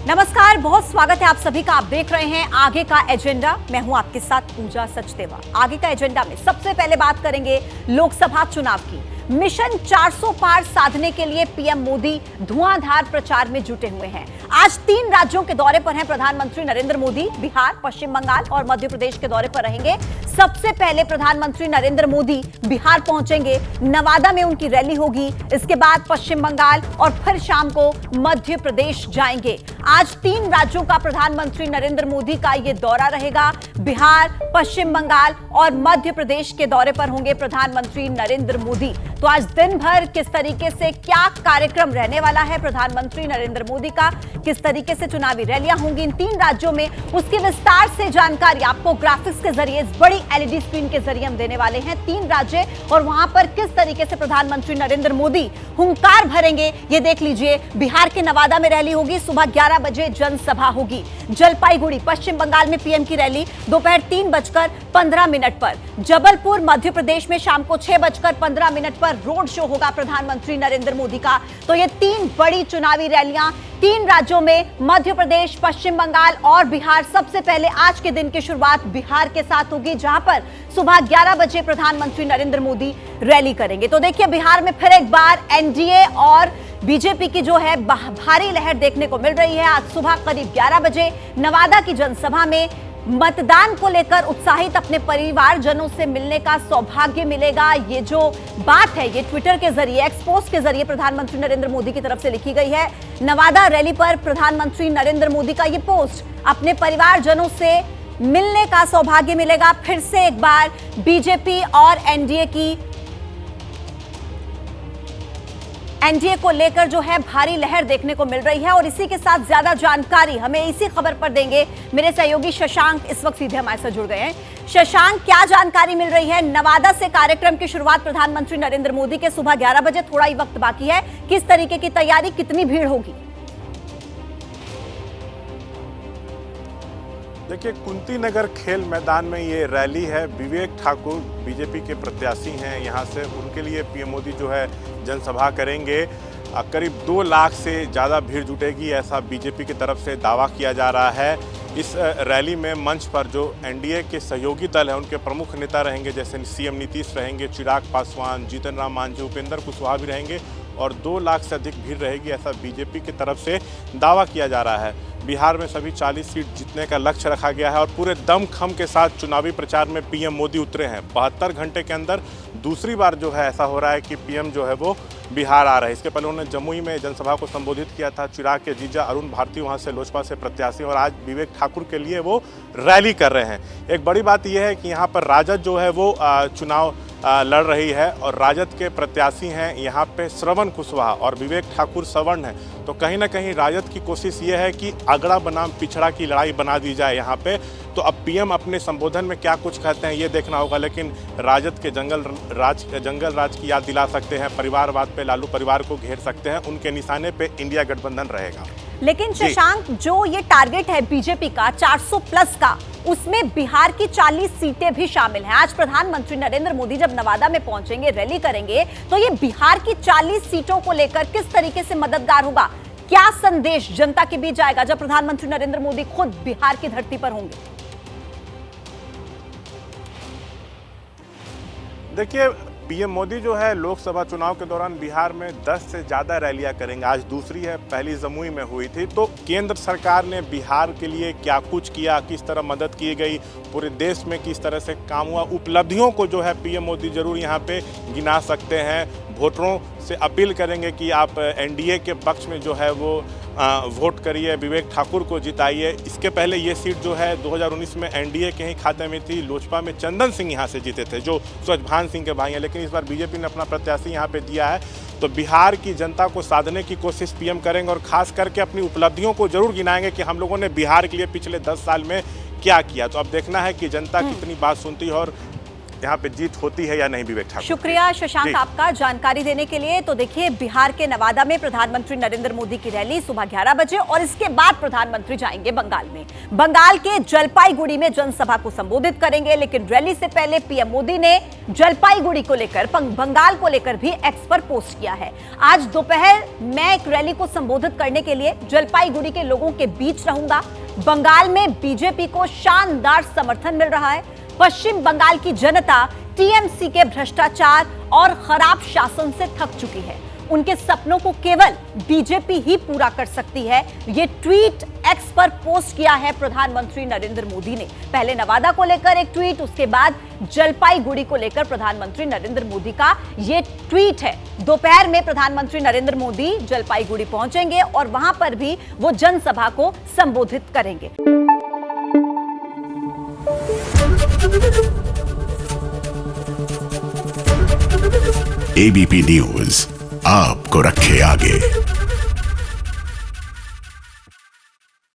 नमस्कार, बहुत स्वागत है आप सभी का। आप देख रहे हैं आगे का एजेंडा। मैं हूं आपके साथ पूजा सचदेवा। आगे का एजेंडा में सबसे पहले बात करेंगे लोकसभा चुनाव की। मिशन 400 पार साधने के लिए पीएम मोदी धुआंधार प्रचार में जुटे हुए हैं। आज 3 राज्यों के दौरे पर हैं प्रधानमंत्री नरेंद्र मोदी। बिहार, पश्चिम बंगाल और मध्य प्रदेश के दौरे पर रहेंगे। सबसे पहले प्रधानमंत्री नरेंद्र मोदी बिहार पहुंचेंगे, नवादा में उनकी रैली होगी। इसके बाद पश्चिम बंगाल और फिर शाम को मध्य प्रदेश जाएंगे। आज 3 राज्यों का प्रधानमंत्री नरेंद्र मोदी का यह दौरा रहेगा। बिहार, पश्चिम बंगाल और मध्य प्रदेश के दौरे पर होंगे प्रधानमंत्री नरेंद्र मोदी। तो आज दिन भर किस तरीके से क्या कार्यक्रम रहने वाला है प्रधानमंत्री नरेंद्र मोदी का, किस तरीके से चुनावी रैलियां होंगी इन 3 राज्यों में, उसकी विस्तार से जानकारी आपको ग्राफिक्स के जरिए, इस बड़ी एलईडी स्क्रीन के जरिए हम देने वाले हैं। 3 राज्य और वहां पर किस तरीके से प्रधानमंत्री नरेंद्र मोदी हुंकार भरेंगे ये देख लीजिए। बिहार के नवादा में रैली होगी, सुबह 11 बजे जनसभा होगी। जलपाईगुड़ी पश्चिम बंगाल में पीएम की रैली दोपहर 3:15 पर। जबलपुर मध्य प्रदेश में शाम को 6:15 पर रोड शो होगा प्रधानमंत्री नरेंद्र मोदी का। तो ये 3 बड़ी चुनावी रैलियां 3 राज्यों में, मध्य प्रदेश, पश्चिम बंगाल और बिहार। सबसे पहले आज के दिन की शुरुआत बिहार के साथ होगी, जहां पर सुबह 11 बजे प्रधानमंत्री नरेंद्र मोदी रैली करेंगे। तो देखिए, बिहार में फिर एक बार एनडीए और बीजेपी की जो है भारी लहर देखने को मिल रही है। आज सुबह करीब 11 बजे नवादा की जनसभा में मतदान को लेकर उत्साहित अपने परिवारजनों से मिलने का सौभाग्य मिलेगा। ये जो बात है ये ट्विटर के जरिए, एक्स पोस्ट के जरिए प्रधानमंत्री नरेंद्र मोदी की तरफ से लिखी गई है। नवादा रैली पर प्रधानमंत्री नरेंद्र मोदी का ये पोस्ट, अपने परिवारजनों से मिलने का सौभाग्य मिलेगा। फिर से एक बार बीजेपी और एनडीए को लेकर जो है भारी लहर देखने को मिल रही है। और इसी के साथ ज्यादा जानकारी हमें इसी खबर पर देंगे मेरे सहयोगी शशांक। इस वक्त सीधे हमारे साथ जुड़ गए हैं। शशांक, क्या जानकारी मिल रही है? नवादा से कार्यक्रम की शुरुआत प्रधानमंत्री नरेंद्र मोदी के सुबह 11 बजे, थोड़ा ही वक्त बाकी है। किस तरीके की तैयारी, कितनी भीड़ होगी? देखिए, कुंती नगर खेल मैदान में ये रैली है। विवेक ठाकुर बीजेपी के प्रत्याशी हैं, यहाँ से उनके लिए पीएम मोदी जो है जनसभा करेंगे। करीब 2 लाख से ज़्यादा भीड़ जुटेगी, ऐसा बीजेपी की तरफ से दावा किया जा रहा है। इस रैली में मंच पर जो एनडीए के सहयोगी दल हैं उनके प्रमुख नेता रहेंगे, जैसे सीएम नीतीश रहेंगे, चिराग पासवान, जीतन राम मांझी, उपेंद्र कुशवाहा भी रहेंगे और 2 लाख से अधिक भीड़ रहेगी, ऐसा बीजेपी की तरफ से दावा किया जा रहा है। बिहार में सभी 40 सीट जीतने का लक्ष्य रखा गया है और पूरे दमखम के साथ चुनावी प्रचार में पीएम मोदी उतरे हैं। 72 घंटे के अंदर दूसरी बार जो है ऐसा हो रहा है कि पीएम जो है वो बिहार आ रहे हैं। इसके पहले उन्होंने जमुई में जनसभा को संबोधित किया था। चिराग के जीजा अरुण भारती वहां से लोजपा से प्रत्याशी, और आज विवेक ठाकुर के लिए वो रैली कर रहे हैं। एक बड़ी बात यह है कि यहाँ पर राजद जो है वो चुनाव लड़ रही है और राजद के प्रत्याशी हैं यहाँ पे श्रवण कुशवाहा और विवेक ठाकुर सवर्ण हैं। तो कहीं ना कहीं राजद की कोशिश ये है कि अगड़ा बनाम पिछड़ा की लड़ाई बना दी जाए यहाँ पे। तो अब पीएम अपने संबोधन में क्या कुछ कहते हैं ये देखना होगा, लेकिन राजद के जंगल राज की याद दिला सकते हैं, परिवारवाद पे लालू परिवार को घेर सकते हैं, उनके निशाने पे इंडिया गठबंधन रहेगा। लेकिन शशांक, जो ये टारगेट है बीजेपी का 400 प्लस का, उसमें बिहार की 40 सीटें भी शामिल हैं। आज प्रधानमंत्री नरेंद्र मोदी जब नवादा में पहुंचेंगे, रैली करेंगे, तो ये बिहार की 40 सीटों को लेकर किस तरीके से मददगार होगा? क्या संदेश जनता के बीच जाएगा जब प्रधानमंत्री नरेंद्र मोदी खुद बिहार की धरती पर होंगे? देखिए, पीएम मोदी जो है लोकसभा चुनाव के दौरान बिहार में 10 से ज़्यादा रैलियां करेंगे। आज दूसरी है, पहली जमुई में हुई थी। तो केंद्र सरकार ने बिहार के लिए क्या कुछ किया, किस तरह मदद की गई, पूरे देश में किस तरह से काम हुआ, उपलब्धियों को जो है पीएम मोदी जरूर यहाँ पे गिना सकते हैं। वोटरों से अपील करेंगे कि आप एनडीए के पक्ष में जो है वो वोट करिए, विवेक ठाकुर को जिताइए। इसके पहले ये सीट जो है 2019 में एनडीए के ही खाते में थी। लोजपा में चंदन सिंह यहाँ से जीते थे, जो स्वच्छभान सिंह के भाई हैं, लेकिन इस बार बीजेपी ने अपना प्रत्याशी यहाँ पे दिया है। तो बिहार की जनता को साधने की कोशिश पीएम करेंगे और खास करके अपनी उपलब्धियों को जरूर गिनाएंगे कि हम लोगों ने बिहार के लिए पिछले 10 साल में क्या किया। तो अब देखना है कि जनता कितनी बात सुनती है और यहाँ पे जीत होती है या नहीं विवेक ठाकुर। शुक्रिया शशांक जी। आपका जानकारी देने के लिए। तो देखिए, बिहार के नवादा में प्रधानमंत्री नरेंद्र मोदी की रैली सुबह 11 बजे और इसके बाद प्रधानमंत्री जाएंगे बंगाल में। बंगाल के जलपाईगुड़ी में जनसभा को संबोधित करेंगे, लेकिन रैली से पहले पीएम मोदी ने जलपाईगुड़ी को लेकर, बंगाल को लेकर भी एक्स पर पोस्ट किया है। आज दोपहर मैं एक रैली को संबोधित करने के लिए जलपाईगुड़ी के लोगों के बीच रहूंगा। बंगाल में बीजेपी को शानदार समर्थन मिल रहा है। पश्चिम बंगाल की जनता टीएमसी के भ्रष्टाचार और खराब शासन से थक चुकी है। उनके सपनों को केवल बीजेपी ही पूरा कर सकती है। ये ट्वीट एक्स पर पोस्ट किया है प्रधानमंत्री नरेंद्र मोदी ने। पहले नवादा को लेकर एक ट्वीट, उसके बाद जलपाईगुड़ी को लेकर प्रधानमंत्री नरेंद्र मोदी का ये ट्वीट है। दोपहर में प्रधानमंत्री नरेंद्र मोदी जलपाईगुड़ी पहुंचेंगे और वहां पर भी वो जनसभा को संबोधित करेंगे। एबीपी न्यूज आपको रखे आगे।